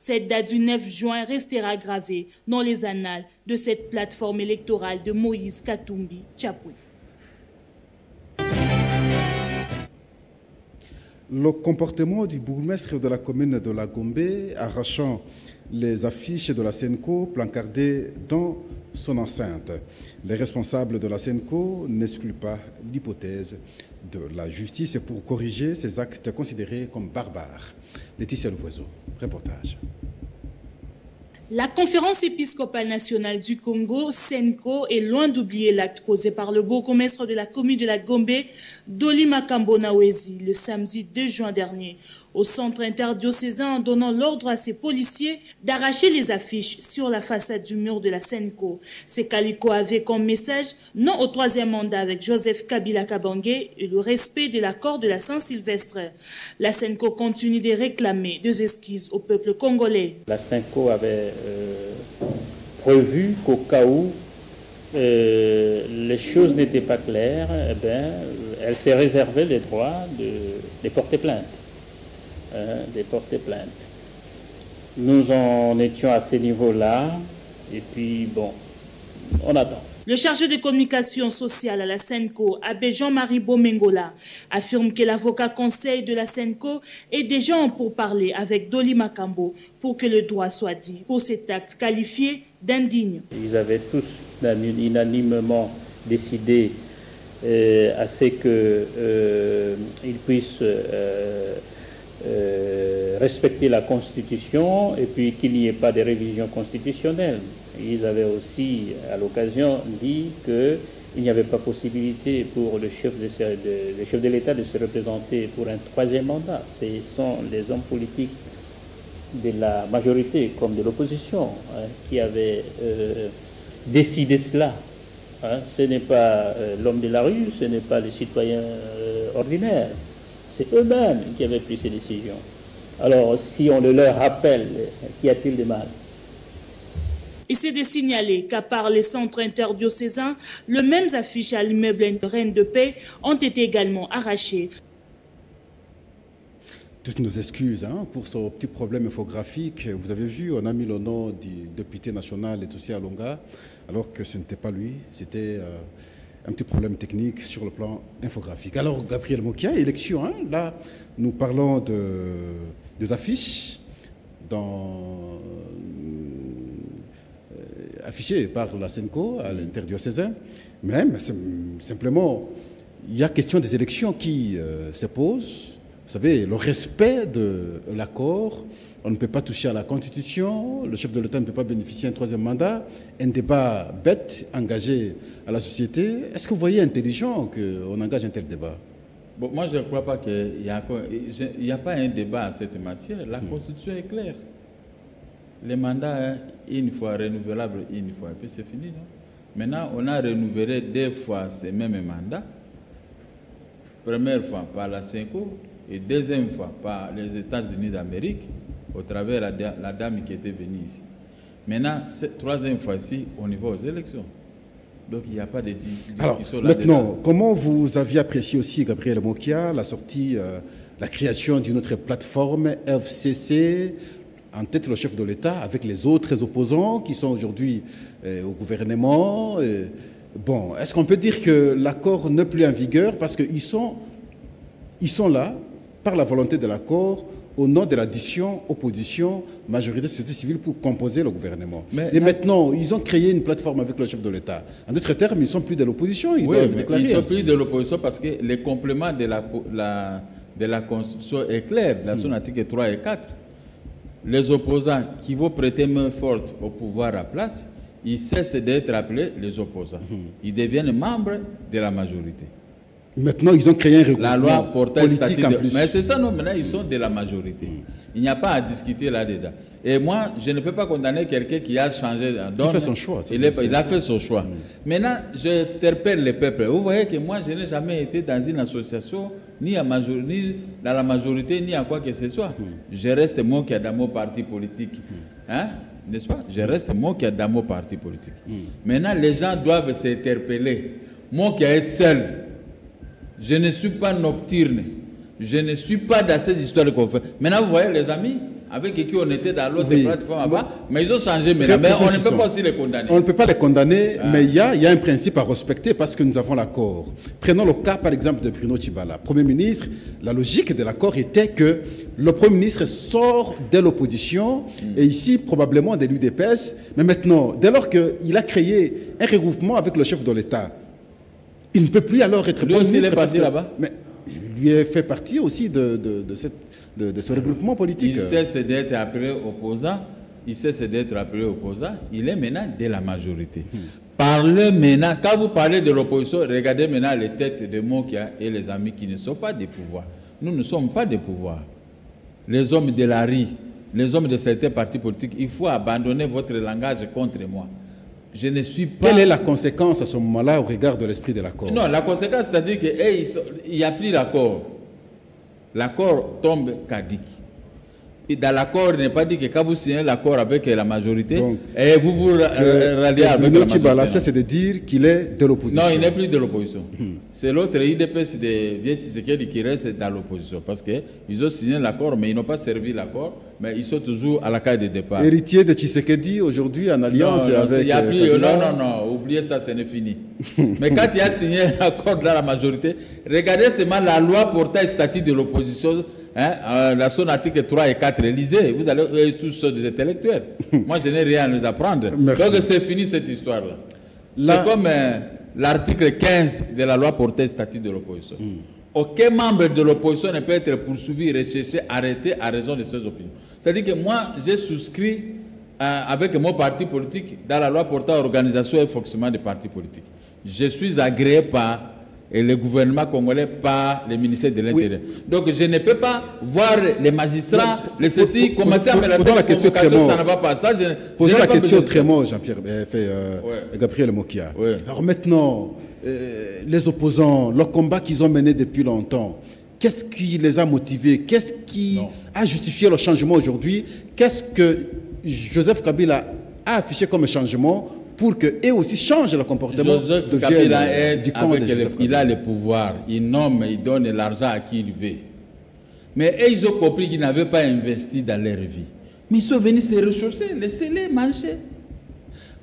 Cette date du 9 juin restera gravée dans les annales de cette plateforme électorale de Moïse Katumbi Tchapoué. Le comportement du bourgmestre de la commune de La Gombe, arrachant les affiches de la Senco placardées dans son enceinte. Les responsables de la Senco n'excluent pas l'hypothèse de la justice pour corriger ces actes considérés comme barbares. Laetitia Louvoiseau, reportage. La conférence épiscopale nationale du Congo, Senco, est loin d'oublier l'acte posé par le bourgmestre de la commune de la Gombe, Doli Makambo Nawezi, le samedi 2 juin dernier, au centre interdiocésain, en donnant l'ordre à ses policiers d'arracher les affiches sur la façade du mur de la Senco. Ces calicots avaient comme message non au troisième mandat avec Joseph Kabila Kabange et le respect de l'accord de la Saint-Sylvestre. La Senco continue de réclamer des excuses au peuple congolais. La Senco avait prévu qu'au cas où les choses n'étaient pas claires, elle s'est réservé le droit de porter plainte. Nous en étions à ce niveau-là, et puis bon, on attend. Le chargé de communication sociale à la Senco, Abbé Jean-Marie Bomengola, affirme que l'avocat conseil de la Senco est déjà en pourparlers avec Doli Makambo pour que le droit soit dit pour cet acte qualifié d'indigne. Ils avaient tous unanimement décidé à ce qu'ils puissent respecter la Constitution et puis qu'il n'y ait pas de révision constitutionnelle. Ils avaient aussi, à l'occasion, dit qu'il n'y avait pas possibilité pour le chef de l'État de se représenter pour un troisième mandat. Ce sont les hommes politiques de la majorité comme de l'opposition qui avaient décidé cela. Ce n'est pas l'homme de la rue, ce n'est pas les citoyens ordinaires. C'est eux-mêmes qui avaient pris ces décisions. Alors, si on le leur rappelle, qu'y a-t-il de mal? Il s'est de signaler qu'à part les centres interdiocésains, les mêmes affiches à l'immeuble Reine de Paix ont été également arrachées. Toutes nos excuses pour ce petit problème infographique. Vous avez vu, on a mis le nom du député national et aussi à Longa, alors que ce n'était pas lui, c'était un petit problème technique sur le plan infographique. Alors, Gabriel Mokia, élection, là, nous parlons des affiches affichées par la Senco à l'interdiocésain, mais simplement, il y a question des élections qui se posent. Vous savez, le respect de l'accord, on ne peut pas toucher à la Constitution, le chef de l'État ne peut pas bénéficier d'un troisième mandat, un débat bête, engagé à la société. Est-ce que vous voyez intelligent qu'on engage un tel débat? Bon, moi, je ne crois pas qu'il y a pas un débat à cette matière. La Constitution est claire. Les mandats, une fois renouvelables, une fois, et puis c'est fini. Non? Maintenant, on a renouvelé 2 fois ces mêmes mandats. Première fois par la Senco et deuxième fois par les États-Unis d'Amérique, au travers de la dame qui était venue ici. Maintenant, cette troisième fois-ci, on y va aux élections. Donc, il n'y a pas de discussion là. Maintenant, comment vous aviez apprécié aussi, Gabriel Mokia, la sortie, la création d'une autre plateforme, FCC, en tête le chef de l'État, avec les autres opposants qui sont aujourd'hui au gouvernement. Bon, est-ce qu'on peut dire que l'accord n'est plus en vigueur parce qu'ils sont là, par la volonté de l'accord, au nom de l'addition, opposition, majorité, société civile pour composer le gouvernement. Et maintenant, ils ont créé une plateforme avec le chef de l'État. En d'autres termes, ils ne sont plus de l'opposition. Ils doivent déclarer. Ils ne sont plus de l'opposition parce que les compléments de la Constitution est clair, dans son article 3 et 4. Les opposants qui vont prêter main forte au pouvoir à place, ils cessent d'être appelés les opposants. Ils deviennent membres de la majorité. Maintenant, ils ont créé un regroupement la loi portait politique en plus. Mais c'est ça, non, maintenant, ils sont de la majorité. Il n'y a pas à discuter là-dedans. Et moi, je ne peux pas condamner quelqu'un qui a changé. Il a fait son choix. Il a fait son choix. Maintenant, j'interpelle le peuple. Vous voyez que moi, je n'ai jamais été dans une association, ni dans la majorité, ni à quoi que ce soit. Je reste moi qui a dans mon parti politique. N'est-ce pas? Je reste moi qui a dans mon parti politique. Maintenant, les gens doivent s'interpeller. Moi qui est seul. Je ne suis pas nocturne. Je ne suis pas dans ces histoires qu'on fait. Maintenant, vous voyez, les amis, avec qui on était dans l'autre plateforme avant, mais ils ont changé maintenant. Mais on ne peut pas aussi les condamner. On ne peut pas les condamner, mais il y a un principe à respecter parce que nous avons l'accord. Prenons le cas, par exemple, de Bruno Tshibala. Premier ministre, la logique de l'accord était que le Premier ministre sort de l'opposition, et ici, probablement de l'UDPS, mais maintenant, dès lors qu'il a créé un regroupement avec le chef de l'État, il ne peut plus alors être Premier ministre. Lui aussi, il est parti là-bas. Mais il lui fait partie aussi de ce regroupement politique. Il cesse d'être appelé opposant. Il cesse d'être appelé opposant. Il est maintenant de la majorité. Parlez maintenant, quand vous parlez de l'opposition, regardez maintenant les têtes de Mokia et les amis qui ne sont pas des pouvoirs. Nous ne sommes pas des pouvoirs. Les hommes de la rue, les hommes de certains partis politiques, il faut abandonner votre langage contre moi. Je ne suis pas... Quelle est la conséquence à ce moment-là au regard de l'esprit de l'accord? Non, la conséquence, c'est-à-dire qu'il n'y a plus l'accord. L'accord tombe caduque. Et dans l'accord, il n'est pas dit que quand vous signez l'accord avec la majorité, donc, et vous vous ralliez avec la majorité. C'est de dire qu'il est de l'opposition. Non, il n'est plus de l'opposition. C'est l'autre IDPS de Vieux Tshisekedi qui reste dans l'opposition. Parce qu'ils ont signé l'accord, mais ils n'ont pas servi l'accord. Mais ils sont toujours à la case de départ. Héritier de Tshisekedi, aujourd'hui, en alliance avec... Non, oubliez ça, ce n'est fini. Mais quand il a signé l'accord dans la majorité, regardez seulement la loi portant statut de l'opposition. Son article 3 et 4, lisez, vous allez tous des intellectuels. Moi, je n'ai rien à nous apprendre. Merci. Donc, c'est fini cette histoire-là. C'est comme l'article 15 de la loi portant statut de l'opposition. Aucun membre de l'opposition ne peut être poursuivi, recherché, arrêté à raison de ses opinions. C'est-à-dire que moi, j'ai souscrit avec mon parti politique dans la loi portant organisation et fonctionnement des partis politiques. Je suis agréé par le gouvernement congolais, par le ministère de l'Intérieur. Oui. Donc je ne peux pas voir les magistrats, les ceci, commencer à me la convocation, ça ne va pas. Posons la question autrement, Jean-Pierre, Gabriel Mokia. Oui. Alors maintenant, les opposants, le combat qu'ils ont mené depuis longtemps, qu'est-ce qui les a motivés? Qu'est-ce qui a justifié le changement aujourd'hui? Qu'est-ce que Joseph Kabila a affiché comme changement pour qu'eux aussi changent le comportement? Joseph Kabila il a le pouvoir, il nomme, il donne l'argent à qui il veut. Mais eux, ils ont compris qu'ils n'avaient pas investi dans leur vie. Mais ils sont venus se ressourcer, laissez-les manger.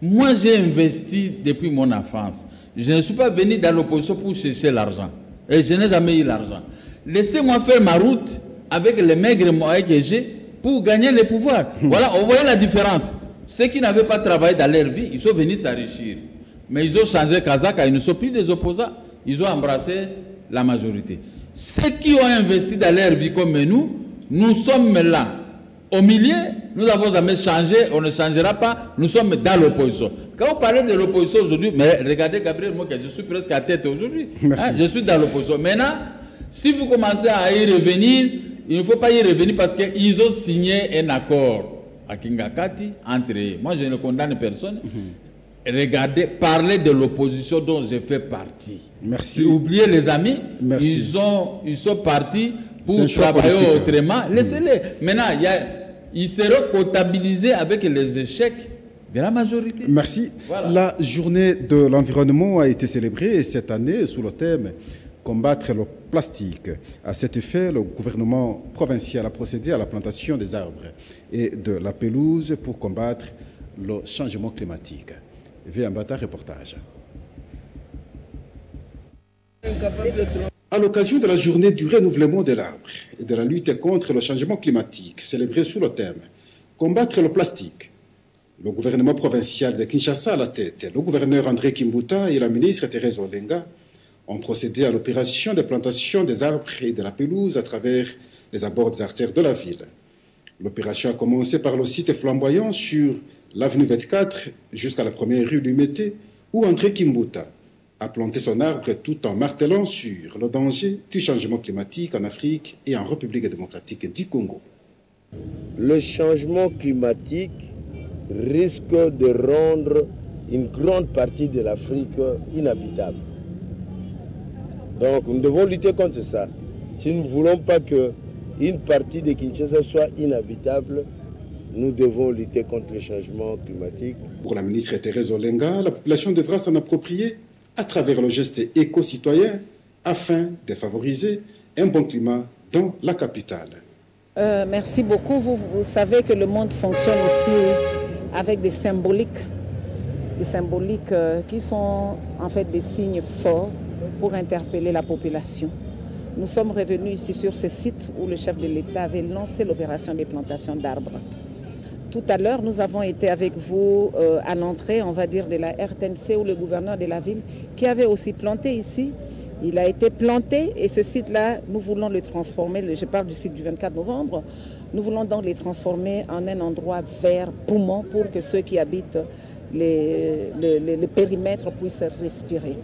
Moi, j'ai investi depuis mon enfance. Je ne suis pas venu dans l'opposition pour chercher l'argent. Et je n'ai jamais eu l'argent. Laissez-moi faire ma route avec les maigres moyens que j'ai pour gagner le pouvoir. Voilà, on voyait la différence. Ceux qui n'avaient pas travaillé dans leur vie, ils sont venus s'enrichir. Mais ils ont changé Kazaka, ils ne sont plus des opposants. Ils ont embrassé la majorité. Ceux qui ont investi dans leur vie comme nous sommes là. Au milieu, nous avons jamais changé, on ne changera pas, nous sommes dans l'opposition. Quand on parlait de l'opposition aujourd'hui, mais regardez Gabriel Mokia, je suis presque à tête aujourd'hui. Je suis dans l'opposition. Maintenant, si vous commencez à y revenir, il ne faut pas y revenir parce qu'ils ont signé un accord à Kingakati entre eux. Moi, je ne condamne personne. Regardez, parlez de l'opposition dont je fais partie. Merci. Oubliez les amis, ils sont partis pour travailler autrement. Laissez-les. Maintenant, ils seront comptabilisés avec les échecs de la majorité. Merci. Voilà. La journée de l'environnement a été célébrée cette année sous le thème « Combattre le plastique ». À cet effet, le gouvernement provincial a procédé à la plantation des arbres et de la pelouse pour combattre le changement climatique. Viambata, reportage. À l'occasion de la journée du renouvellement de l'arbre et de la lutte contre le changement climatique, célébrée sous le thème « Combattre le plastique », le gouvernement provincial de Kinshasa à la tête, le gouverneur André Kimbuta et la ministre Thérèse Olenga ont procédé à l'opération de plantation des arbres et de la pelouse à travers les abords des artères de la ville. L'opération a commencé par le site flamboyant sur l'avenue 24 jusqu'à la première rue Lumété, où André Kimbuta a planté son arbre tout en martelant sur le danger du changement climatique en Afrique et en République démocratique du Congo. Le changement climatique risque de rendre une grande partie de l'Afrique inhabitable. Donc nous devons lutter contre ça. Si nous ne voulons pas qu'une partie de Kinshasa soit inhabitable, nous devons lutter contre le changement climatique. Pour la ministre Thérèse Olenga, la population devra s'en approprier à travers le geste éco-citoyen afin de favoriser un bon climat dans la capitale. Merci beaucoup. Vous savez que le monde fonctionne aussi avec des symboliques qui sont en fait des signes forts pour interpeller la population. Nous sommes revenus ici sur ce site où le chef de l'État avait lancé l'opération des plantations d'arbres. Tout à l'heure, nous avons été avec vous à l'entrée, on va dire, de la RTNC où le gouverneur de la ville qui avait aussi planté ici. Il a été planté et ce site-là, nous voulons le transformer, je parle du site du 24 novembre, nous voulons donc le transformer en un endroit vert, poumon, pour que ceux qui habitent le périmètre puissent respirer.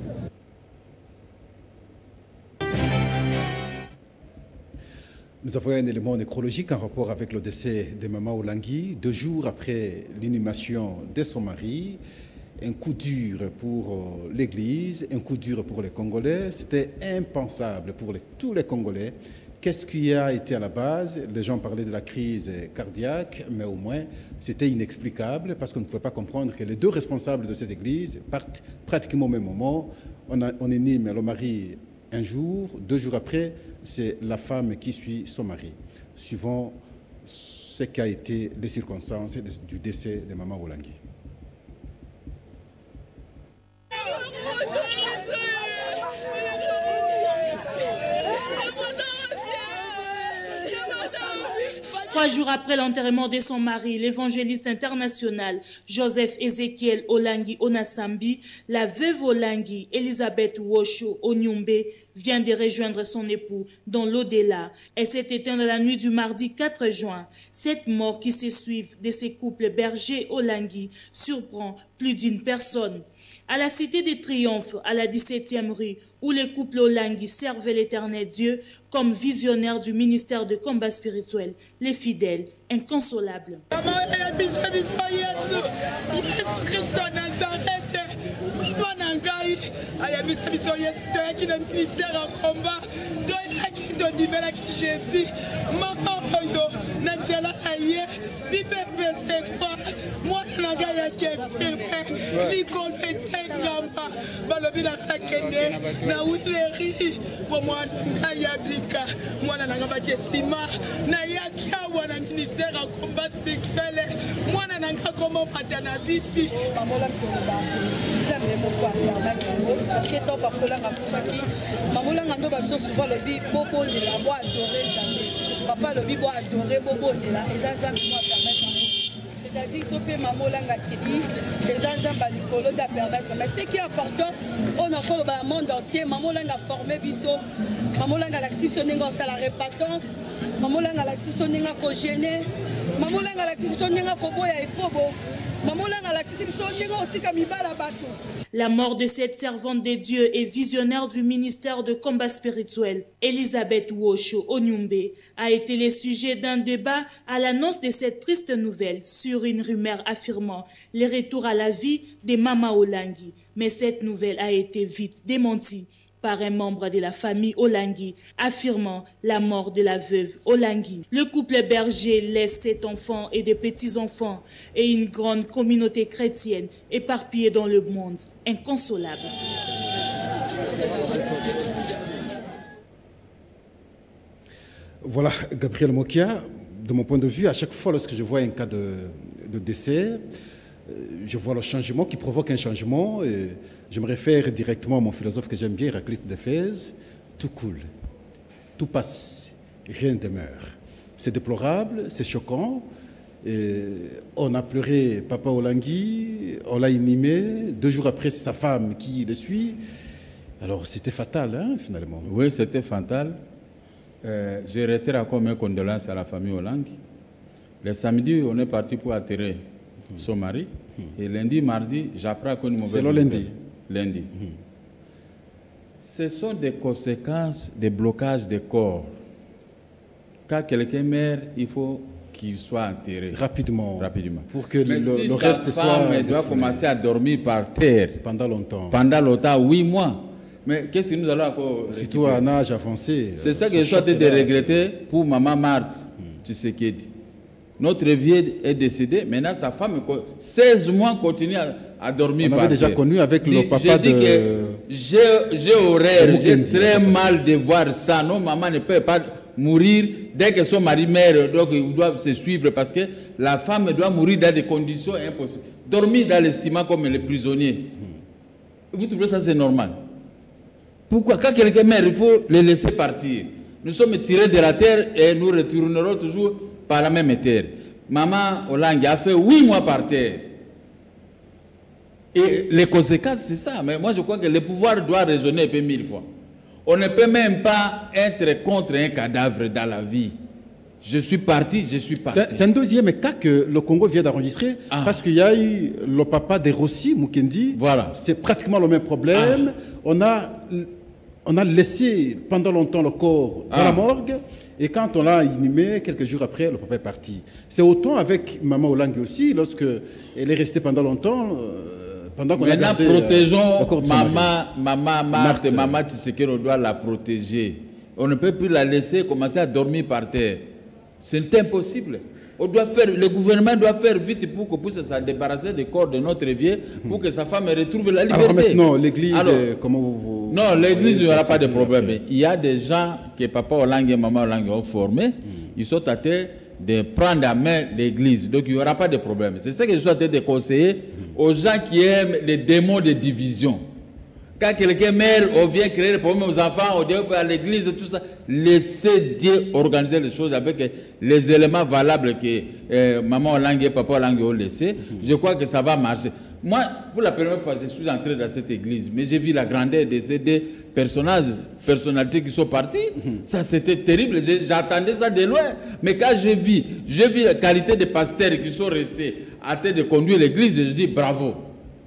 Nous avons un élément nécrologique en rapport avec le décès de Maman Olangui, 2 jours après l'inhumation de son mari. Un coup dur pour l'Église, un coup dur pour les Congolais. C'était impensable pour tous les Congolais. Qu'est-ce qui a été à la base? Les gens parlaient de la crise cardiaque, mais au moins c'était inexplicable parce qu'on ne pouvait pas comprendre que les 2 responsables de cette Église partent pratiquement au même moment. On inhume le mari un jour, 2 jours après, c'est la femme qui suit son mari, suivant ce qu'a été les circonstances du décès de Maman Olangui. Trois jours après l'enterrement de son mari, l'évangéliste international Joseph Ezekiel Olangui Onasambi, la veuve Olangui, Elisabeth Wosho Onyumbe, vient de rejoindre son époux dans l'au-delà. Elle s'est éteinte la nuit du mardi 4 juin. Cette mort qui se suit de ces couples berger Olangui surprend plus d'une personne. À la Cité des Triomphes, à la 17e rue, où les couples Olangui servaient l'Éternel Dieu comme visionnaire du ministère de combat spirituel, les fidèles inconsolables. Papa le bibo adoré bobo de la ezanza moi permettre c'est-à-dire sopé mamolanga kidi ezanza balikolo da permettre mais ce qui est important on a fait le monde entier mamolanga formé biso mamolanga l'activité ninga ça la répatance mamolanga l'activité ninga ko gêner mamolanga l'activité ninga ko boya ifobo mamolanga l'activité ninga otika mibala bato. La mort de cette servante de Dieu et visionnaire du ministère de combat spirituel, Elisabeth Wosho Onyumbe, a été le sujet d'un débat à l'annonce de cette triste nouvelle sur une rumeur affirmant le retour à la vie de Mama Olangui. Mais cette nouvelle a été vite démentie par un membre de la famille Olangui, affirmant la mort de la veuve Olangui. Le couple berger laisse 7 enfants et des petits-enfants et une grande communauté chrétienne éparpillée dans le monde, inconsolable. Voilà, Gabriel Mokia, de mon point de vue, à chaque fois lorsque je vois un cas de décès, je vois le changement qui provoque un changement. Et je me réfère directement à mon philosophe que j'aime bien, Héraclite d'Éphèse. Tout coule, tout passe, rien ne demeure. C'est déplorable, c'est choquant. Et on a pleuré Papa Olangui, on l'a inhumé. 2 jours après, c'est sa femme qui le suit. Alors c'était fatal, hein, finalement. Oui, c'était fatal. Je réitère encore mes condoléances à la famille Olangui. Le samedi, on est parti pour atterrir son mari. Et lundi, mardi, j'apprends qu'une mauvaise nouvelle. C'est le lundi. Lundi. Ce sont des conséquences des blocages des corps. Quand quelqu'un meurt, il faut qu'il soit enterré. Rapidement. Pour que mais le si reste sa femme soit... doit commencer à dormir par terre. Pendant longtemps. Pendant longtemps, 8 mois. Mais qu'est-ce que nous allons encore... Surtout à un âge avancé. C'est ça que je suis en train de regretter pour Maman Marthe. Tu sais qui dit. Notre vieux est décédé. Maintenant, sa femme, 16 mois, continue à dormir par terre. On avait déjà connu avec le papa de... J'ai dit que j'ai horreur, j'ai très mal de voir ça. Non, maman ne peut pas mourir dès que son mari meurt, donc ils doivent se suivre parce que la femme doit mourir dans des conditions impossibles. Dormir dans les ciments comme les prisonniers. Vous trouvez ça c'est normal? Pourquoi? Quand quelqu'un meurt, il faut le laisser partir. Nous sommes tirés de la terre et nous retournerons toujours par la même terre. Maman Olangue a fait 8 mois par terre. Et les conséquences, c'est ça. Mais moi, je crois que le pouvoir doit raisonner un peu 1000 fois. On ne peut même pas être contre un cadavre dans la vie. Je suis parti, je suis parti. C'est un deuxième cas que le Congo vient d'enregistrer parce qu'il y a eu le papa de Rossi, Mukendi. Voilà. C'est pratiquement le même problème. On a laissé pendant longtemps le corps dans la morgue. Et quand on l'a inhumé, quelques jours après, le papa est parti. C'est autant avec Maman Olangue aussi, lorsque elle est restée pendant longtemps, pendant qu'on a gardé protégeons le corps de son mari. Maman Marthe, Maman Tshisekedi, on doit la protéger. On ne peut plus la laisser commencer à dormir par terre. C'est impossible. On doit faire, le gouvernement doit faire vite pour qu'on puisse se débarrasser du corps de notre vieux, pour que sa femme retrouve la liberté. Alors maintenant, l'église, comment vous... Non, l'église, il n'y aura pas de problème. Il y a des gens que papa Olangue et maman Olangue ont formés. Ils sont à terre de prendre à main l'église. Donc il n'y aura pas de problème. C'est ça que je suis en train de conseiller aux gens qui aiment les démons de division. Quand quelqu'un meurt, on vient créer des problèmes aux enfants, on dit à l'église, tout ça. Laissez Dieu organiser les choses avec les éléments valables que maman Olangue et papa Olangue ont laissés. Je crois que ça va marcher. Moi, pour la première fois, je suis entré dans cette église, mais j'ai vu la grandeur de ces deux personnalités qui sont parties. Ça, c'était terrible. J'attendais ça de loin. Mais quand j'ai vu la qualité des pasteurs qui sont restés à tête de conduire l'église, je dis bravo,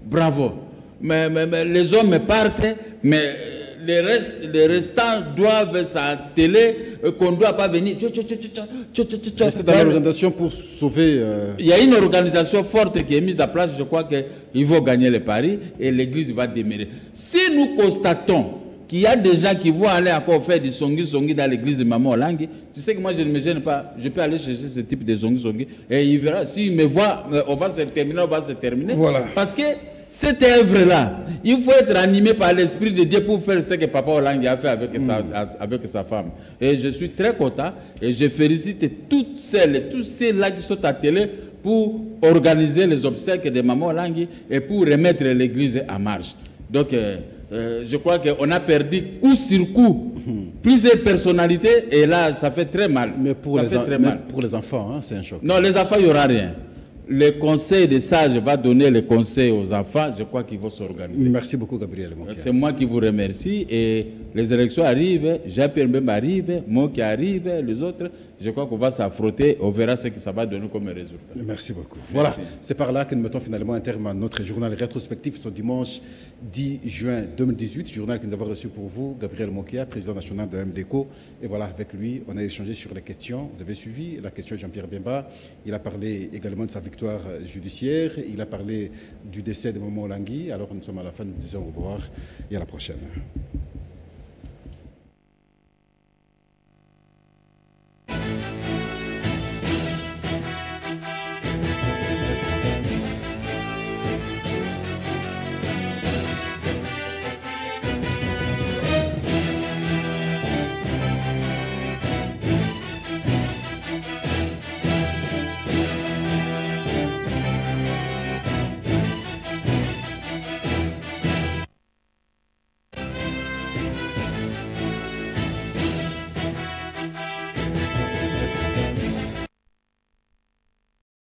bravo. Mais les hommes partent, mais les restants doivent s'atteler, qu'on ne doit pas venir. C'est dans l'organisation pour sauver... Il y a une organisation forte qui est mise en place. Je crois qu'ils vont gagner les paris et l'église va demeurer. Si nous constatons qu'il y a des gens qui vont aller encore faire du songi dans l'église de Maman Olangue, tu sais que moi je ne me gêne pas. Je peux aller chercher ce type de songi et il verra. S'il me voit, on va se terminer, Voilà. Parce que cette œuvre-là, il faut être animé par l'Esprit de Dieu pour faire ce que Papa Olangue a fait avec sa femme. Et je suis très content et je félicite toutes celles et tous ceux-là qui sont attelés pour organiser les obsèques de Maman Olangue et pour remettre l'église en marche. Donc, je crois qu'on a perdu coup sur coup plusieurs personnalités et là, ça fait très mal. Mais pour les enfants, hein, c'est un choc. Non, les enfants, il n'y aura rien. Le conseil des sages va donner les conseils aux enfants. Je crois qu'ils vont s'organiser. Merci beaucoup, Gabriel Mokia. C'est moi qui vous remercie. Et les élections arrivent, Jean-Pierre Mbemba arrive, moi qui arrive, les autres. Je crois qu'on va s'affronter. On verra ce que ça va donner comme résultat. Merci beaucoup. Voilà, c'est par là que nous mettons finalement un terme à notre journal rétrospectif ce dimanche 10 juin 2018. Journal que nous avons reçu pour vous, Gabriel Mokia, président national de MDECO. Et voilà, avec lui, on a échangé sur les questions. Vous avez suivi la question de Jean-Pierre Bemba. Il a parlé également de sa victoire judiciaire. Il a parlé du décès de Maman Olangue. Alors nous sommes à la fin, nous disons au revoir et à la prochaine.